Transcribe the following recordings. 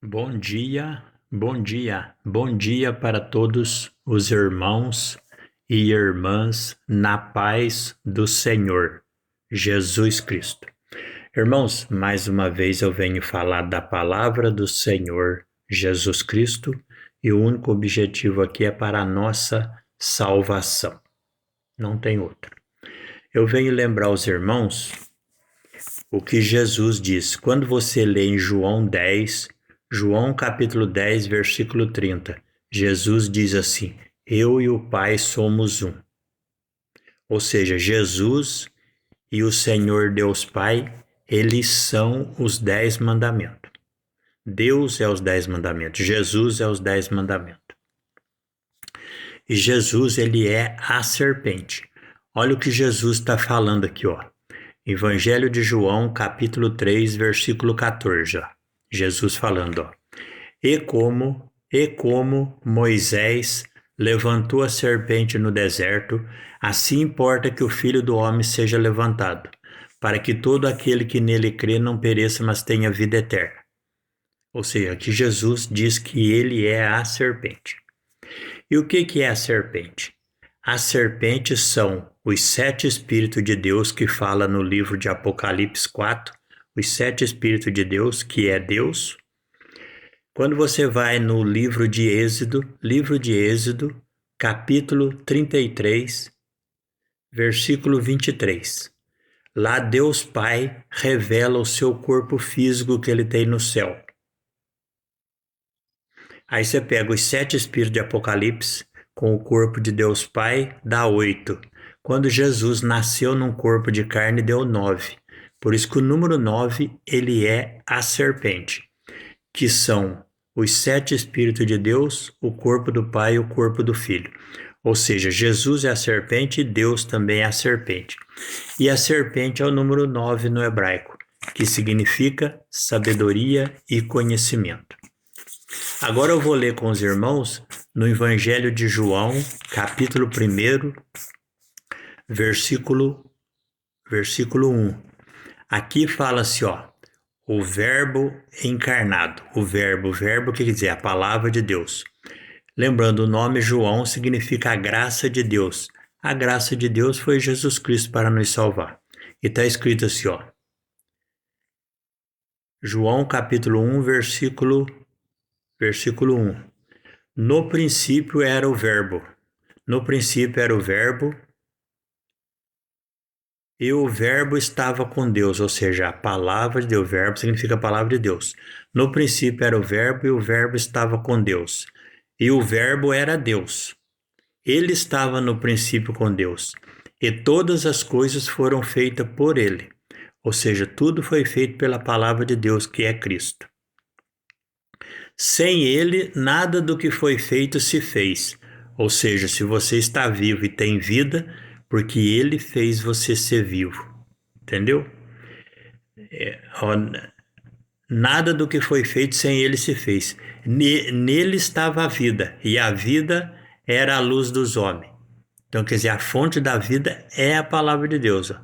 Bom dia para todos os irmãos e irmãs na paz do Senhor Jesus Cristo. Irmãos, mais uma vez eu venho falar da palavra do Senhor Jesus Cristo e o único objetivo aqui é para a nossa salvação. Não tem outro. Eu venho lembrar aos irmãos o que Jesus diz. Quando você lê em João capítulo 10, versículo 30, Jesus diz assim: eu e o Pai somos um. Ou seja, Jesus e o Senhor Deus Pai, eles são os 10 mandamentos. Deus é os 10 mandamentos, Jesus é os 10 mandamentos. E Jesus, ele é a serpente. Olha o que Jesus está falando aqui, ó. Evangelho de João, capítulo 3, versículo 14, ó. Jesus falando, ó. E como Moisés levantou a serpente no deserto, assim importa que o Filho do Homem seja levantado, para que todo aquele que nele crê não pereça, mas tenha vida eterna. Ou seja, aqui Jesus diz que ele é a serpente. E o que é a serpente? As serpentes são os 7 Espíritos de Deus que fala no livro de Apocalipse 4, os 7 Espíritos de Deus, que é Deus. Quando você vai no livro de Êxodo, capítulo 33, versículo 23. Lá Deus Pai revela o seu corpo físico que ele tem no céu. Aí você pega os 7 Espíritos de Apocalipse com o corpo de Deus Pai, dá 8. Quando Jesus nasceu num corpo de carne, deu 9. Por isso que o número 9, ele é a serpente, que são os 7 Espíritos de Deus, o corpo do Pai e o corpo do Filho. Ou seja, Jesus é a serpente e Deus também é a serpente. E a serpente é o número 9 no hebraico, que significa sabedoria e conhecimento. Agora eu vou ler com os irmãos no Evangelho de João, capítulo 1, versículo 1. Aqui fala-se, ó, o verbo encarnado. O verbo que quer dizer? A palavra de Deus. Lembrando, o nome João significa a graça de Deus. A graça de Deus foi Jesus Cristo para nos salvar. E está escrito assim, ó. João capítulo 1, versículo 1. No princípio era o verbo. No princípio era o verbo. E o verbo estava com Deus, ou seja, a palavra de Deus. O verbo significa a palavra de Deus. No princípio era o verbo e o verbo estava com Deus. E o verbo era Deus. Ele estava no princípio com Deus. E todas as coisas foram feitas por ele. Ou seja, tudo foi feito pela palavra de Deus, que é Cristo. Sem ele, nada do que foi feito se fez. Ou seja, se você está vivo e tem vida, porque ele fez você ser vivo. Entendeu? Nada do que foi feito sem ele se fez. Nele estava a vida, e a vida era a luz dos homens. Então, quer dizer, a fonte da vida é a palavra de Deus. Ó.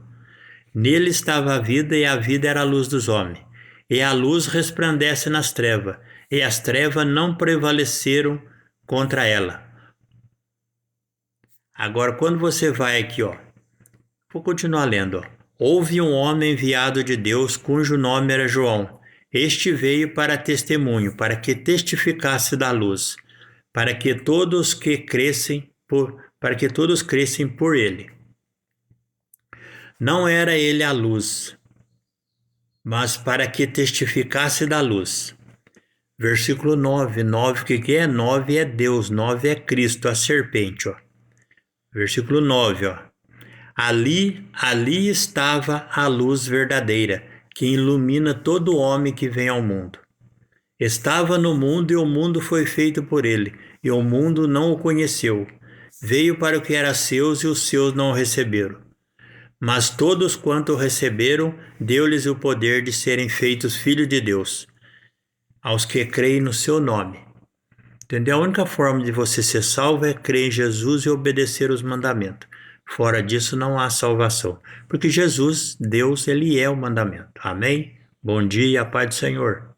Nele estava a vida, e a vida era a luz dos homens. E a luz resplandece nas trevas, e as trevas não prevaleceram contra ela. Agora, quando você vai aqui, ó, vou continuar lendo, ó. Houve um homem enviado de Deus, cujo nome era João. Este veio para testemunho, para que testificasse da luz, para que todos crescem por ele. Não era ele a luz, mas para que testificasse da luz. Versículo 9. 9, o que é? 9 é Deus, 9 é Cristo, a serpente, ó. Versículo 9, ó. Ali estava a luz verdadeira, que ilumina todo homem que vem ao mundo. Estava no mundo e o mundo foi feito por ele, e o mundo não o conheceu. Veio para o que era seus e os seus não o receberam. Mas todos quanto o receberam, deu-lhes o poder de serem feitos filhos de Deus, aos que creem no seu nome. Entendeu? A única forma de você ser salvo é crer em Jesus e obedecer os mandamentos. Fora disso não há salvação. Porque Jesus, Deus, ele é o mandamento. Amém? Bom dia, paz do Senhor.